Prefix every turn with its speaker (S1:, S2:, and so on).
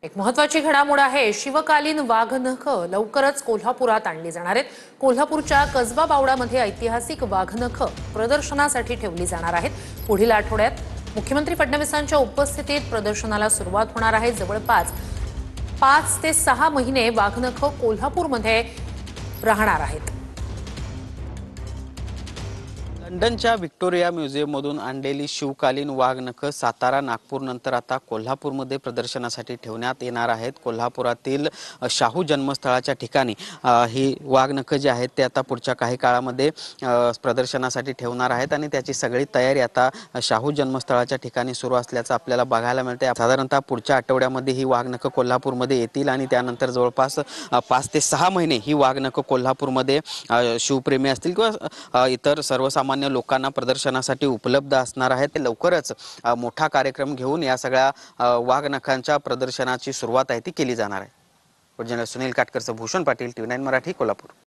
S1: एक महत्त्वाची घडामोड आहे। शिवकालीन वाघनख लवकरच कोल्हापुरात आणली जाणार आहेत। कोल्हापूरच्या कसबा बावडामध्ये ऐतिहासिक वाघनख प्रदर्शनासाठी ठेवली जाणार आहेत। पुढील आठवड्यात मुख्यमंत्री फडणवीसांच्या उपस्थितीत प्रदर्शनाला सुरुवात होणार आहे। जवळपास 5 ते 6 महिने वाघनख कोल्हापूरमध्ये राहणार आहेत।
S2: लंडनच्या व्हिक्टोरिया म्युझियममधून आणलेली शिवकालीन वाघनख सातारा, नागपूर नंतर आता कोल्हापूरमध्ये प्रदर्शनासाठी ठेवण्यात येणार आहेत। कोल्हापुरातील शाहू जन्मस्थळाच्या ठिकाणी ही वाघनख जी आहेत ते आता पुढच्या काही काळामध्ये प्रदर्शनासाठी ठेवणार आहेत आणि त्याची सगळी तयारी आता शाहू जन्मस्थळाच्या ठिकाणी सुरू असल्याचं आपल्याला बघायला मिळते। साधारणतः पुढच्या आठवड्यामध्ये ही वाघनख कोल्हापूरमध्ये येतील आणि त्यानंतर जवळपास 5 ते 6 महिने ही वाघनख कोल्हापूरमध्ये शिवप्रेमी असतील किंवा इतर सर्वसामान्य लोकांना प्रदर्शनासाठी उपलब्ध असणार आहे। ते लवकरच मोठा कार्यक्रम घेऊन या सगळ्या वाघनखांच्या प्रदर्शनाची सुरुवात आहे ती केली जाणार आहे। सुनील काटकरचं, भूषण पाटील, TV9 मराठी, कोल्हापूर।